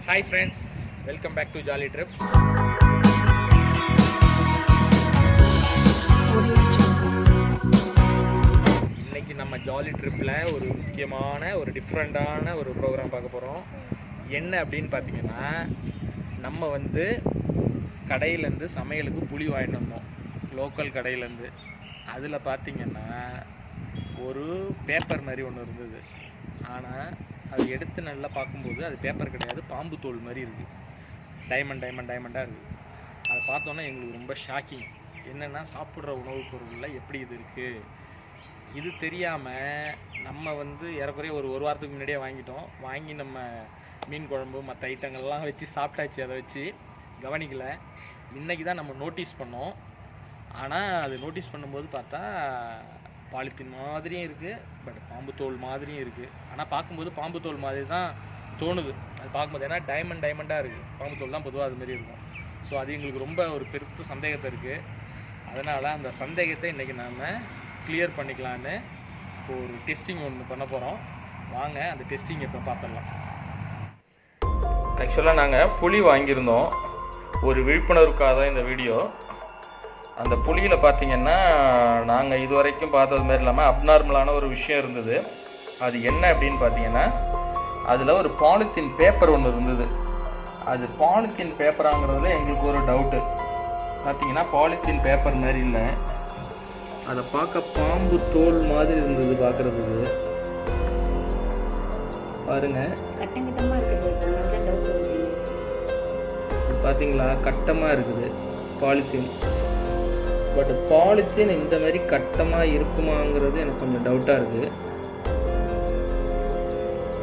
Hi friends, welcome back to Jolly Trip. இன்னைக்கு நம்ம jolly ட்ரிப்பில் ஒரு முக்கியமான ஒரு டிஃப்ரெண்ட்டான ஒரு ப்ரோக்ராம் பார்க்க போகிறோம். என்ன அப்படின்னு பார்த்தீங்கன்னா, நம்ம வந்து கடையிலேருந்து சமையலுக்கு புளி வாங்கிட்டு வந்தோம், லோக்கல் கடையிலேருந்து. அதில் பார்த்திங்கன்னா ஒரு பேப்பர் மாதிரி ஒன்று இருந்தது. ஆனால் அது எடுத்து நல்லா பார்க்கும்போது அது பேப்பர் கிடையாது, பாம்பு தோல் மாதிரி இருக்குது. டைமண்டாக இருக்குது. அதை பார்த்தோன்னா எங்களுக்கு ரொம்ப ஷாக்கிங். என்னென்னா, சாப்பிட்ற உணவுப் பொருளில் எப்படி இது இருக்குது, இது தெரியாமல் நம்ம வந்து ஏறக்குறைய ஒரு வாரத்துக்கு முன்னாடியே வாங்கி நம்ம மீன் குழம்பு மற்ற ஐட்டங்கள்லாம் வச்சு சாப்பிட்டாச்சு. அதை வச்சு கவனிக்கலை. இன்றைக்கி தான் நம்ம நோட்டீஸ் பண்ணோம். ஆனால் அது நோட்டீஸ் பண்ணும்போது பார்த்தா பாலித்தீன் மாதிரியும் இருக்குது, பட் பாம்பு தோல் மாதிரியும் இருக்குது. ஆனால் பார்க்கும்போது பாம்பு தோல் மாதிரி தான் தோணுது அது பார்க்கும்போது. ஏன்னா டைமண்டாக இருக்குது, பாம்பு தோல் தான் பொதுவாக அதுமாரி இருக்கும். ஸோ அது எங்களுக்கு ரொம்ப ஒரு பெருத்த சந்தேகத்தை இருக்குது. அதனால் அந்த சந்தேகத்தை இன்றைக்கி நாம் கிளியர் பண்ணிக்கலான்னு இப்போ ஒரு டெஸ்டிங் ஒன்று பண்ண போகிறோம். வாங்க அந்த டெஸ்டிங் இப்போ பார்த்துடலாம். ஆக்சுவலாக நாங்கள் புளி வாங்கியிருந்தோம். ஒரு விழிப்புணர்வுக்காக தான் இந்த வீடியோ. அந்த புளியில் பார்த்திங்கன்னா, நாங்கள் இது வரைக்கும் பார்த்தது மாதிரி இல்லாமல் அப்நார்மலான ஒரு விஷயம் இருந்தது. அது என்ன அப்படின்னு பார்த்தீங்கன்னா, அதில் ஒரு பாலித்தீன் பேப்பர் ஒன்று இருந்தது. அது பாலித்தீன் பேப்பராங்கிறதுல எங்களுக்கு ஒரு டவுட்டு. பார்த்திங்கன்னா பாலித்தீன் பேப்பர் மாதிரி இல்லை, அதை பார்க்க பாம்பு தோல் மாதிரி இருந்தது பார்க்குறதுக்கு. பாருங்கள், பார்த்தீங்களா, கட்டமாக இருக்குது பாலித்தீன். பட் பாலித்தீன் இந்த மாதிரி கட்டமாக இருக்குமாங்கிறது எனக்கு கொஞ்சம் டவுட்டாக இருக்குது.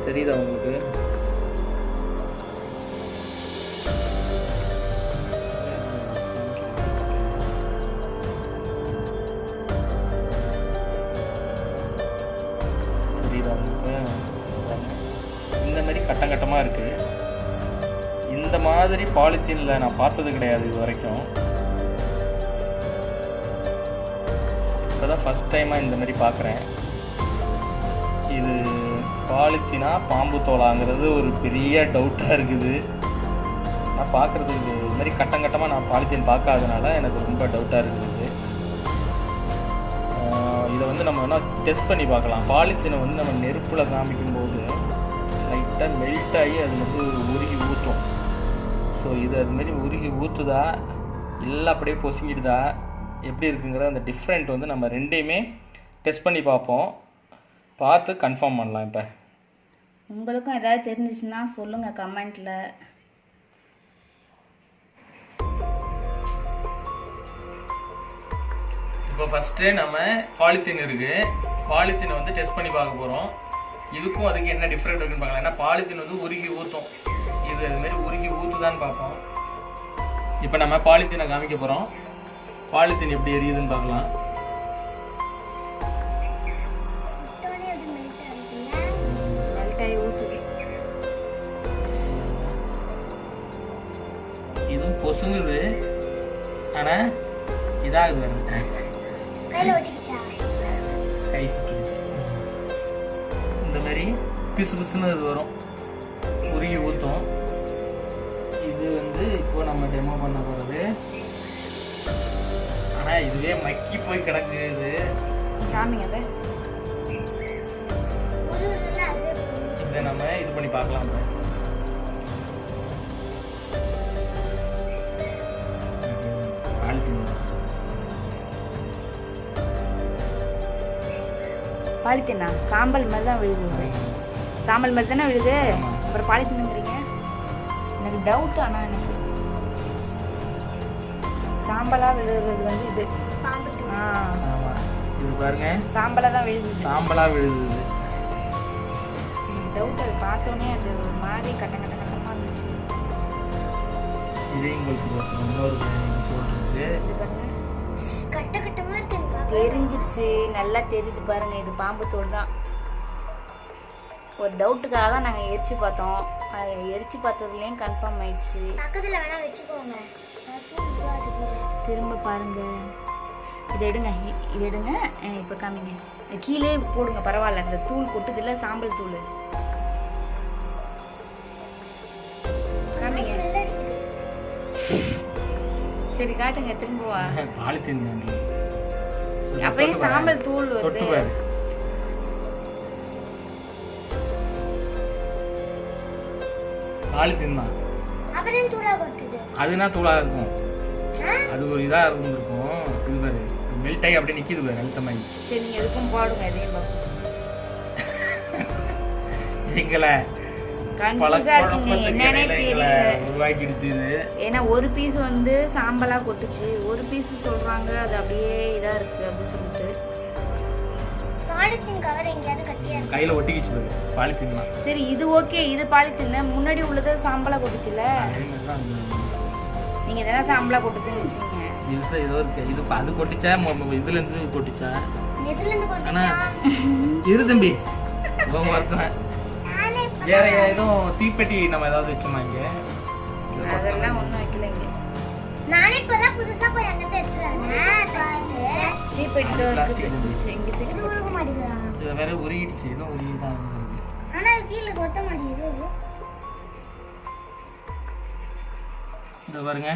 தெரியுதா உங்களுக்கு? தெரியுதா உங்களுக்கு? இந்த மாதிரி கட்டமாக இருக்குது. இந்த மாதிரி பாலித்தீனில் நான் பார்த்தது கிடையாது இது வரைக்கும். இப்போ தான் ஃபஸ்ட் டைமாக இந்த மாதிரி பார்க்குறேன். இது பாலித்தீனா பாம்பு தோலாங்கிறது ஒரு பெரிய டவுட்டாக இருக்குது. நான் பார்க்குறதுக்கு இது மாதிரி கட்டமாக நான் பாலித்தீன் பார்க்காதனால எனக்கு ரொம்ப டவுட்டாக இருக்குது. இதை வந்து நம்ம வேணால் டெஸ்ட் பண்ணி பார்க்கலாம். பாலித்தீனை வந்து நம்ம நெருப்பில் காமிக்கும்போது லைட்டாக மெல்ட் ஆகி அது வந்து உருகி ஊற்றும். ஸோ இது அதுமாரி உருகி ஊற்றுதா இல்லை அப்படியே பொசுங்கிடுதா எப்படி இருக்குங்கிற அந்த டிஃப்ரெண்ட் வந்து நம்ம ரெண்டையுமே டெஸ்ட் பண்ணி பார்ப்போம். பார்த்து கன்ஃபார்ம் பண்ணலாம். இப்போ உங்களுக்கும் ஏதாவது தெரிஞ்சிச்சுன்னா சொல்லுங்கள் கமெண்ட்டில். இப்போ ஃபஸ்ட்டு நம்ம பாலித்தீன் இருக்குது, பாலித்தீனை வந்து டெஸ்ட் பண்ணி பார்க்க போகிறோம். இதுக்கும் அதுக்கு என்ன டிஃப்ரெண்ட் இருக்குன்னு பார்க்கலாம். ஏன்னா பாலித்தீன் வந்து உருகி ஊற்றும், இது அதுமாரி உருகி ஊற்றுதான்னு பார்ப்போம். இப்போ நம்ம பாலித்தீனை காமிக்க போகிறோம். பாலித்தீன் எப்படி எரியுதுன்னு பார்க்கலாம். இதுவும் பொசுங்குது, ஆனால் இதாகுது வந்து கை சுட்டுடுச்சு. இந்த மாதிரி பிசு பிசுன்னு இது வரும், உருகி ஊற்றும். இது வந்து இப்போ நம்ம டெமோ பண்ண போகிறது. ஆனால் இதுவே மக்கி போய் கிடக்குது. இதை நம்ம இது பண்ணி பார்க்கலாம். பாலித்தீனா சாம்பல் மாதிரி தான் விழுது. சாம்பல் மாதிரி தானே விழுது. அப்புறம் பாலித்தீனுங்கிறீங்க, எனக்கு டவுட். ஆனால் எனக்கு சாம்பலாக விழுகிறது வந்து இது இது பாருங்க, சாம்பலாக தான் விழுது. சாம்பலாக விழுது டவுட். அது பார்த்தோன்னே அது ஒரு மாதிரி கட்டமாக இருந்துச்சு. இதே உங்களுக்கு இன்னொரு போட்டுருக்கு. இது பாருங்க, கட்டமாக இருக்கு. தெரிஞ்சிருச்சு, நல்லா தெரியுது பாருங்க. இது பாம்பு தோல் தான். ஒரு டவுட்டுக்காக தான் நாங்கள் எரிச்சு பார்த்தோம். எரிச்சு பார்த்ததுலேயும் கன்ஃபார்ம் ஆயிடுச்சு. பக்கத்தில் வேணால் வச்சுக்கோங்க, திரும்ப பாருங்க. இதை எடுங்க, இது எடுங்க. இப்போ காமிங்க, கீழே போடுங்க, பரவாயில்ல. இந்த தூள் கொட்டுதில்ல, சாம்பல் தூள். சரி காட்டுங்க திரும்ப வா. பாலித்தீன் அப்பயே சாம்பல் தூள் தொட்டு வருது. பாரு. பாலித்தீன் தான். அதுனா தூளா இருக்கும். அது ஒரு இதா இருந்திருக்கும். இது பாரு மெல்ட் ஆகி அப்படியே நிக்குது பாரு அழுத்தமாயி. சரி நீங்க எதுக்கும் போடுங்க இதையும் பாப்போம். எங்களை கன்ஃபியூஸா இருக்குங்க என்னன்னே தெரியல. உருவாக்கிடுச்சு இது. ஏன்னா ஒரு பீஸ் வந்து சாம்பலா கொட்டுச்சு, ஒரு பீஸ் சொல்றாங்க அது அப்படியே இதா இருக்கு அப்படின்னு சொல்லிட்டு. பாலித்தீன் கவர் எங்கயாவது கட்டியா கையில ஒட்டிக்கிச்சு பாரு பாலித்தீன் தான். சரி இது ஓகே, இது பாலித்தீன். முன்னாடி உள்ளது சாம்பலா கொட்டுச்சுல, நீங்க தானே சாம்பலா கொட்டுதுன்னு வச்சீங்க. இது ஏதோ இருக்கு. இது அது கொட்டிச்சா இதுல இருந்து கொட்டிச்சா? எதுல இருந்து கொட்டிச்சா? ஆனா இரு தம்பி ரொம்ப வருத்தம். வேற ஏதோ தீப்பெட்டி நம்ம ஏதாவது வச்சோமா இங்க? அதெல்லாம் ஒண்ணும் வைக்கலைங்க. நானே இப்பதான் புதுசா போய் அங்கத்தை எடுத்துறேன். தீப்பெட்டி இருக்குது. இங்க இது உருக மாட்டேங்குதா? இது வேற உருகிடுச்சு. ஏதோ உருகிதான் இருக்கு. ஆனா அது கீழே சொத்த மாட்டேங்குது. இந்த பாருங்க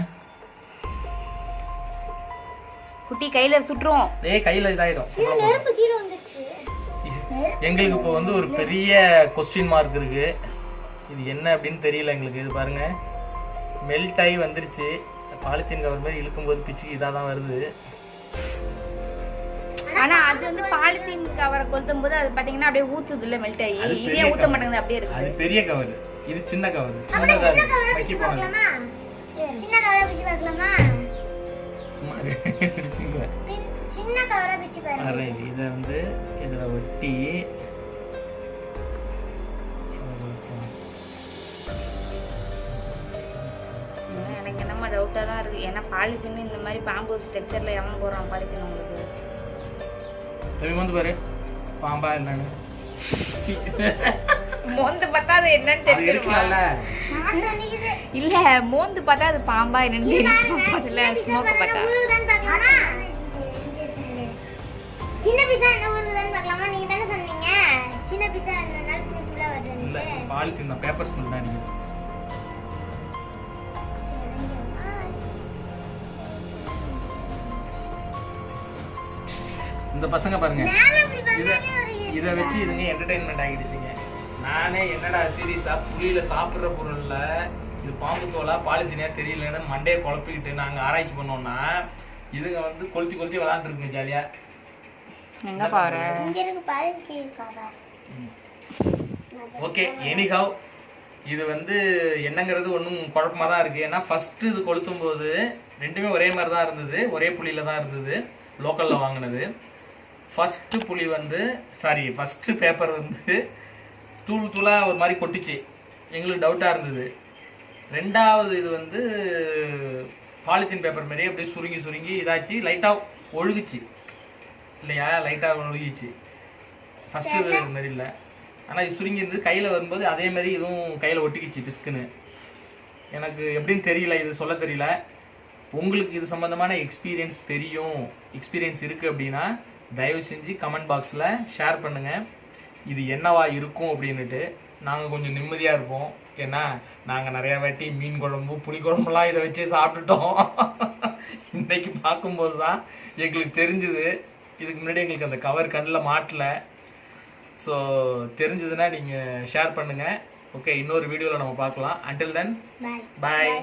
குட்டி கையில சுற்றுவோம். கையில இதாயிடும். இது நெருப்பு கீழே வந்துருச்சு. எங்களுக்கு இப்போ வந்து ஒரு பெரிய கொஸ்டின் மார்க் இருக்கு. இது என்ன அப்படின்னு தெரியல எங்களுக்கு. இது பாருங்க மெல்ட் ஆகி வந்துருச்சு. பாலித்தீன் கவர் மாதிரி இழுக்கும்போது பிச்சு இதாக தான் வருது. ஆனா அது வந்து பாலித்தீன் கவரை கொளுத்தும் போது அது பாத்தீங்கன்னா அப்படியே ஊத்துது இல்ல, மெல்ட் ஆகி. இதே ஊத்த மாட்டேங்குது, அப்படியே இருக்கு. அது பெரிய கவர், இது சின்ன கவர். சின்ன சின்னதா கவரை வைக்க பிச்சு போனது பார்க்கலாமா? சின்ன கவரை பிச்சு பார்க்கலாமா? சும்மா இடிச்சுங்க. சின்ன கவரை பிச்சு பாருங்க. அரே இத வந்து இதல ஒட்டி எனக்கு என்னமா டவுட்டா தான் இருக்கு. ஏன்னா பாலித்தீன் இந்த மாதிரி பாம்பு ஸ்ட்ரக்சர்ல எவன் போறான் பாலித்தீன் உங்களுக்கு? சரி வந்து பாரு பாம்பா என்னன்னு. மோந்து பார்த்தா அது என்னன்னு தெரியுமா? எடுக்கலாம்ல. நாத்து அன்னைக்குது. இல்ல மோந்து பார்த்தா அது பாம்பா என்னன்னு தெரியும். அதுல ஸ்மோக் பார்த்தா ஊருதான் பார்க்கலாமா? சின்ன பீஸா என்ன ஊருதான் பார்க்கலாமா? நீங்க தானே சொன்னீங்க சின்ன பீஸா என்னனால ஃபுல்ல இல்ல வருதுன்னு. பாலித்தீன் தான், பேப்பர் ஸ்மெல் தான் நீங்க. இந்த பசங்க பாருங்க மேல இப்படி இத பண்ணாலே ஒரு இத வச்சு இதுங்க என்டர்டெயின்மெண்ட் ஆகிடுச்சுங்க. நானே என்னடா சீரியஸா புளியில சாப்பிடுற பொருள்ல இது பாம்பு தோலா பாலித்தீனியா தெரியலன்னு மண்டையை குழப்பிக்கிட்டு நாங்க ஆராய்ச்சி பண்ணோம்னா இதுங்க வந்து கொளுத்தி கொளுத்தி விளாண்டுருக்குங்க ஜாலியா. எங்க பாரு. இங்க இருக்கு பாலித்தீன் கவர். ஓகே எனிஹவ் இது வந்து என்னங்கிறது ஒன்றும் குழப்பமாக தான் இருக்குது. ஏன்னா ஃபஸ்ட்டு இது கொளுத்தும் போது ரெண்டுமே ஒரே மாதிரி தான் இருந்தது, ஒரே புளியில் தான் இருந்தது, லோக்கலில் வாங்கினது. ஃபஸ்ட்டு புளி வந்து ஃபஸ்ட்டு பேப்பர் வந்து தூள் தூளாக ஒரு மாதிரி கொட்டிச்சு, எங்களுக்கு டவுட்டாக இருந்தது. ரெண்டாவது இது வந்து பாலித்தீன் பேப்பர் மாதிரியே அப்படியே சுருங்கி சுருங்கி இதாச்சு, லைட்டாக ஒழுகுச்சு இல்லையா, லைட்டாக ஒழுகிச்சு. ஃபஸ்ட்டு இது மாதிரி இல்லை, ஆனால் இது சுருங்கி இருந்து கையில் வரும்போது அதே மாதிரி இதுவும் கையில் ஒட்டிக்கிச்சு பிஸ்குன்னு. எனக்கு எப்படின்னு தெரியல, இது சொல்ல தெரியல. உங்களுக்கு இது சம்மந்தமான எக்ஸ்பீரியன்ஸ் இருக்குது அப்படின்னா தயவு செஞ்சு கமெண்ட் பாக்ஸில் ஷேர் பண்ணுங்கள். இது என்னவா இருக்கும் அப்படின்னுட்டு நாங்கள் கொஞ்சம் நிம்மதியாக இருப்போம். ஏன்னா நாங்கள் நிறையா வாட்டி மீன் குழம்பு புளி குழம்புலாம் இதை வச்சு சாப்பிட்டுட்டோம். இன்னைக்கு பார்க்கும்போது தான் எங்களுக்கு தெரிஞ்சுது. இதுக்கு முன்னாடி எங்களுக்கு அந்த கவர் கண்ணில் மாட்டலை. ஸோ தெரிஞ்சதுன்னா நீங்கள் ஷேர் பண்ணுங்கள். ஓகே, இன்னொரு வீடியோவில் நம்ம பார்க்கலாம். Until then Bye. பாய்.